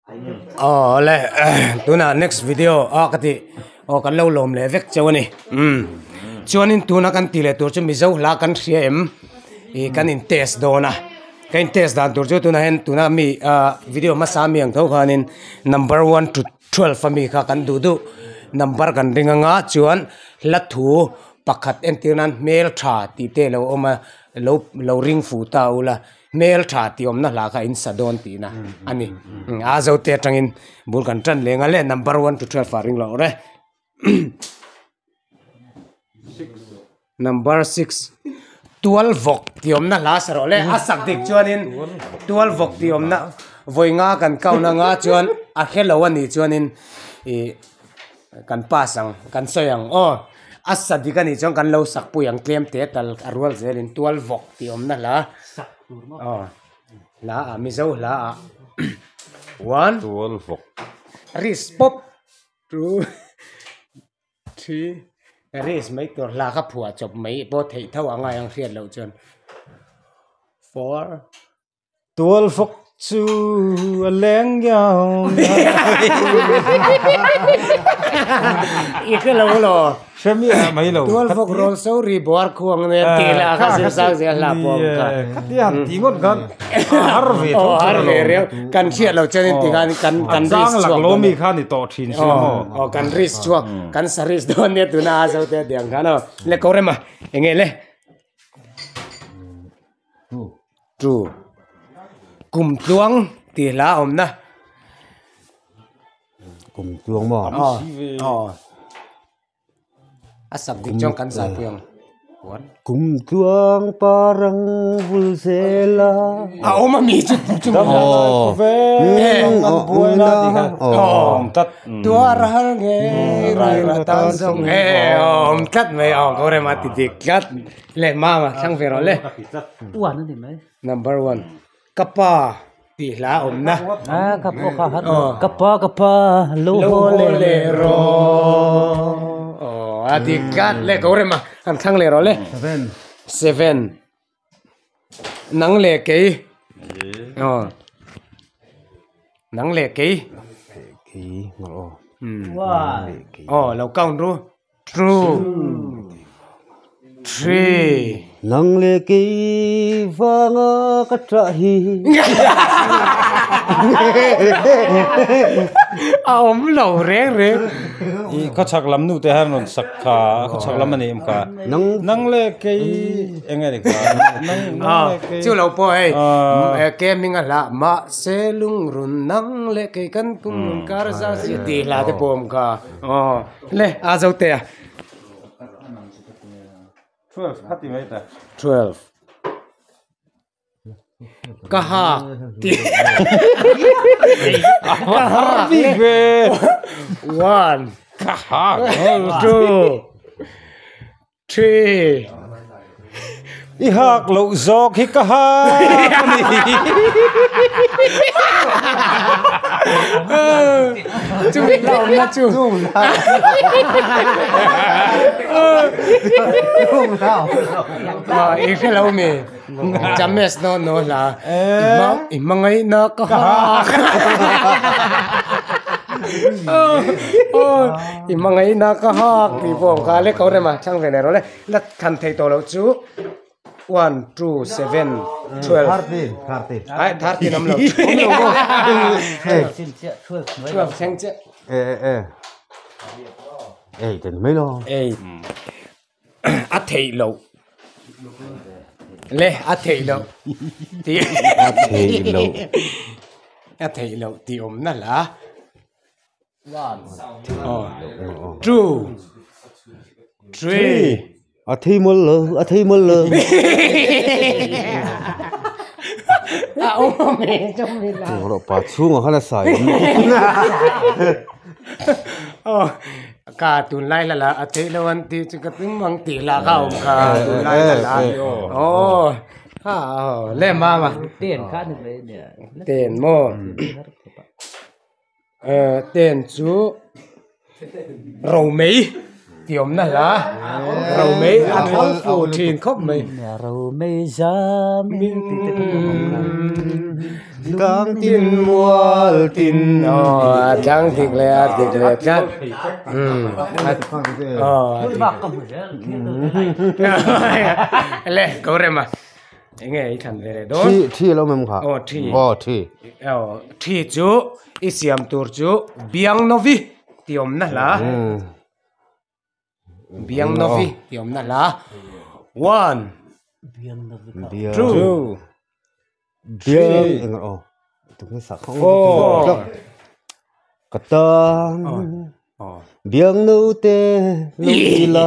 oh le tuna next video ka ti kan lo lom le vek chawani chuanin tuna kan ti le tur chu mi zo la kan hriam kan in test dona kan test dan tur chu tuna hen tuna mi video ma sa mi ang tho khanin number 1 to 12 fa mi kha kan du number kan ringa nga chuan la thu pakhat entinan mail tha ti te lo oma lo ring fu ta ula mail tha ti om na la kha in sadon ti na ani a zo te tangin bul kan tran lenga le number 1 to 12 fa ring lo re number 6 12 vok ti om na la saro le asak dik chuanin 12 vok ti om na voinga kan kauna nga chuan a hello ani chuanin kan pasang kan soyang asadi kan ichong kan lo sakpu yang klem te tal arwal zelin 12 vok ti om na la la mi zo la 1 12 vok ris pop 2 3 ris mai tor la ka phua chop mai bo thei thau anga yang khiat lo chon 4 12 vok chu leng yao ikelo lo Shami mai lo 12 vok roll so ri bor khuang ne tela ka se sa se la pom ka tian tingot kan harve harve re kan khiat lo chen ti kan ris lak lomi khan ni to thin si mo kan ris chuak kan saris don ne tu na so te diang kan le korema engele tu kum tuang ti la om na kum tuang mo asak dik chong kan sa piang kum tuang parang bulsela oma mi chu buena tat tuar hal nge rai ra tan song tat me kore mati diklat le mama sang vero le tuan ni mai number 1 kapa ti la om na kapo ka hat kapa lo le ro adikat le kore ma kan khang le ro le 7 nang le ke nang le ke lo kaun ru true 3 nang le ki vanga ka tra hi om lo re i ko chak lam nu te har non sakha ko chak lam ani em ka nang le ke enge ni ka nang le ke chu lo po ke minga la ma se lung run nang le ke kan kum kar sa si ti la te pom ka le a zo te 12 hati mai ta 12 kahak ti kahak big we 1 kahak 2 3 ihak lo zok hi kahak ani chu lao na chu if hello me james no la imangai na kahak imangai na kahak ti bom ka le ko re ma chang ve ne ro le lat khan thei to lo chu 1 2 7 12 ai 13 năm lâu 12 sang chứ ten mấy lo à thầy lâu lê à thầy lâu thì à thầy lâu thì ôm nó là 1 2 3 thi một lơ ông mẹ trong mình là nó bà xuống mà hắn sai cả tuần lai là ở thế lâu anh thì chỉ có tiếng mang tỷ là không cả tuần lai là lên mà tiền khác được đấy nhỉ tiền mô tiền chú rầu mấy tiệm này là rầu mấy ăn không phụ thìn khóc mấy rầu mấy giá cang tin mual tin chẳng thiệt lệ chắc lệ câu rồi mà nghe ý thằng về đó thi lo mem kha thi chú isiam tur chú biang novi tiom na la biang novi tiom na la 1 2 biang engar tung sa khong katang biang no te no ila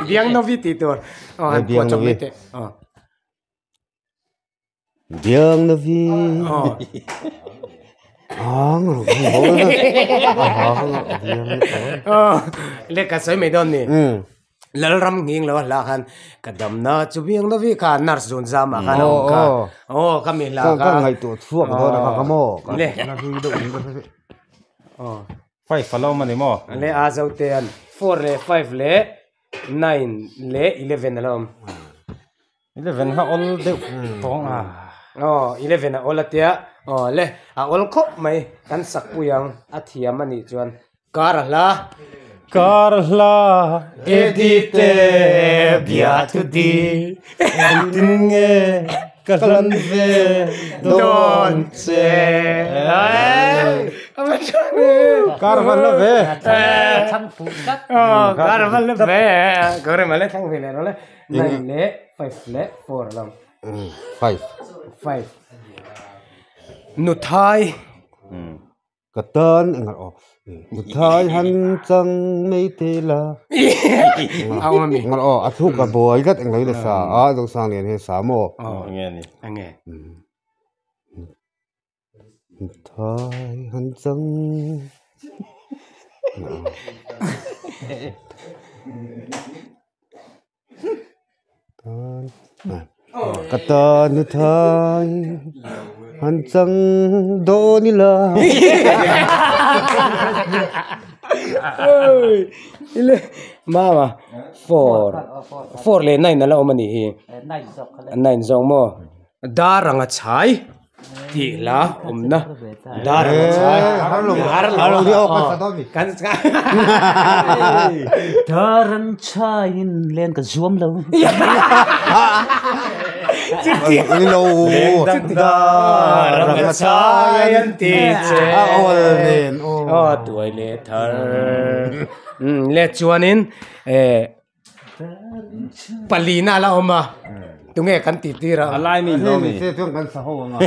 biang novi ti tur han po chok te biang novi le ka soi me don ni lal ram nging lo la khan kadam na chu biang novi kha nar zon zama khan ka kami la ka ngai tu thuak do na ka mo le phải follow mà đi mò le a zau te an 4 le 5 le 9 le 11 alom 11 ha all de tong à 11 a all atia le a all khop mai kan sak puyang a thiam ani chuan karla edite bia tu di tinge kalan ve don se karvan na ve thằng phụ cắt karvan le ve gore male thang ve le le 9 le 5 le 4 alom 5 nu thai katan engar thai han chang mei te la au mi ngar athu ka boy gat engai le sa do sang len he sa mo nghe nè ange thai han chang katan nu thai han chang do ni la ile mama 4 le 9 la omani này dọc 9 zong mo daranga chai ti la omna daranga chai har lo di ka sa do mi kan Dharan chain lên cả zoom lâu ni lo daranga chai an ti che len tuổi le thar le chuanin palina la oma tunge kan ti tira alai mi lo mi se tuang kan sa ho nga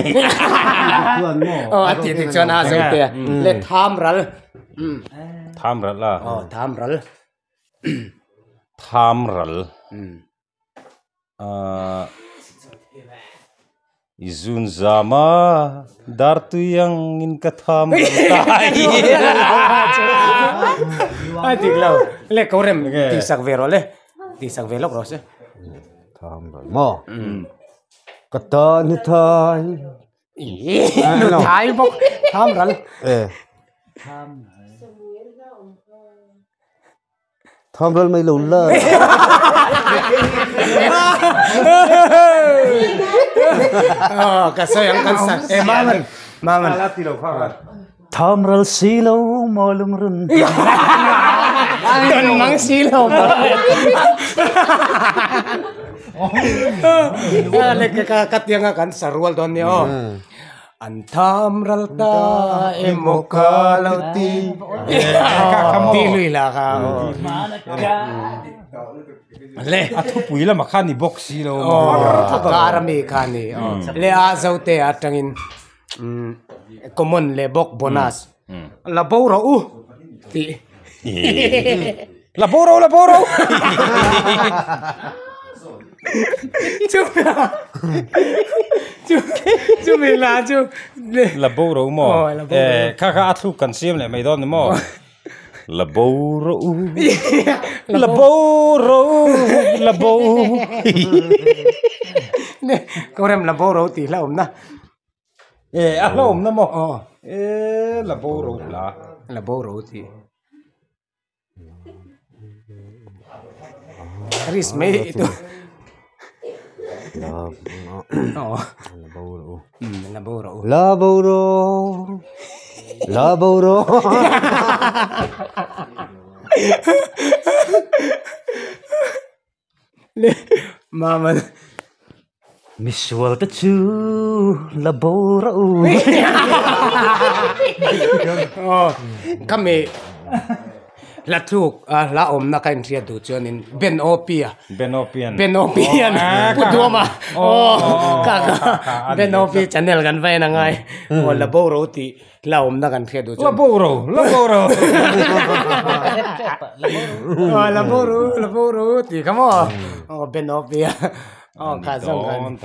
tuan mo ati ti chuan a zo te le tham ral tham ral la tham ral tham ral izun zama dar tu yang in ka tham tai ai ti lo le ko rem ti sak vero le ti sak velo ro se tham ral mo kata ni thai nu thai bok tham ral tham ral mai lo la ka so yang kan sa maman tham ral si lâu mò lum run don mang silo le ka tianga kan sarwal don ni an tham ral ta emokalauti di lui la ka le athu pui la makhan ni box si lo karami khani le a zaute atangin common le bok bonus la boro ti la boro chu me la chu la boro mo kha athu kan sim le mai don mo la boro ne korem la boro ti la om na alom na mo la boro la boro ti ris me itu oh Laboro mama Miss World ta chu labora u oh kami la truk la om na kain ria du chuan in Benopia putoma ka Benopi channel kan vai na ngai o la boro ti la om na kan ria du chuan la boro ti kamo o Benopia oh kazong kan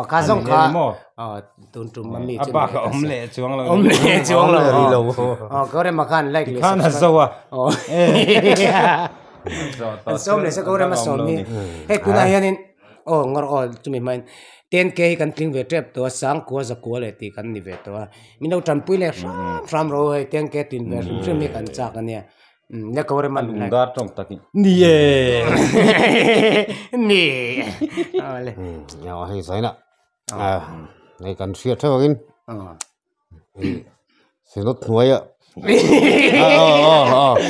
kazong ka tun tum mami aba ka omle chuang lo gore makan like le kana zawa som le sa gore ma som ni he kuna hianin ngor chumi main 10k kan tling ve trap to sang ko za ko le ti kan ni ve to minau tram pui le from ro 10k tin ve rim mi kan cha kan ya ne gore man like dar tong takin ni ale ya hay sai na này cần xuyên theo cái sẽ nó nuôi ạ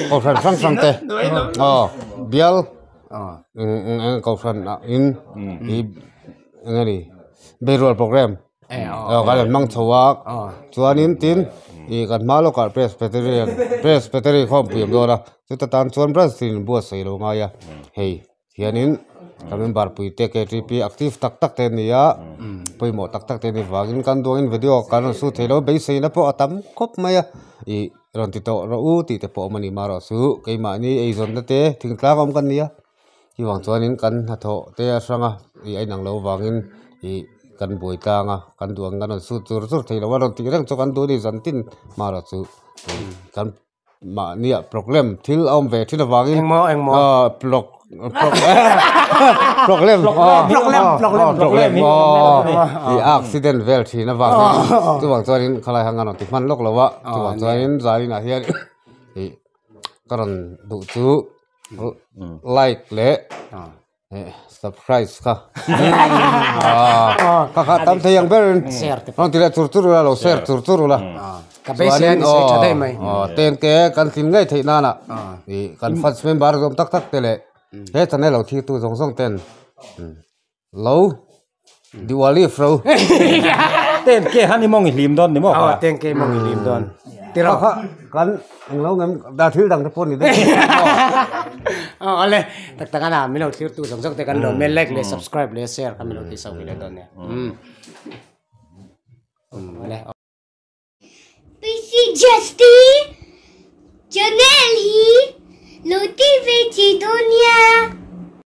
cầu phần sang sang tê bial cầu phần in cái gì payroll program cái là mang thầu cho nên tin thì cái malo cái presbyterian không bị đó là chúng ta tan chuan Brazil bua sấy đâu ngay à hey thì nên kami bar pui te ke tripi active tak te nia pui mo tak te ni wagin kan doin video kan su thelo be sei na po atam khop maya I ron ti to ro u ti te po mani maro su ke ma ni ei zon te thing tla kom kan nia hi wang chuanin kan ha tho te asanga I ai nang lo wangin I kan boi tanga kan duang kan su tur thelo wa ron ti rang cho kan du ni zan tin maro su kan ma nia problem thil om ve thil wangin engmo problem I accident vel thi na wang tu wang chuanin khalai hangan ti man lok lawa tu wang chuanin zari na hian I karon du chu like le subscribe ka tam the yang ber non ti la tur la share tur la ka be sian se thadai mai ten ke kan tin ngai thei na na I kan first member zom tak te le he chane lo thi tu zong ten lo Diwali fro ten ke hani mong hlim don ni mo ka ten ke mong lim don tira kan lo ngam da thil dang te pon ni de ale tak ana milo thir tu zong te kan lo me like le subscribe le share kan milo ti sau le don ne ale PC Justy channel hi Loti Vechi Dunia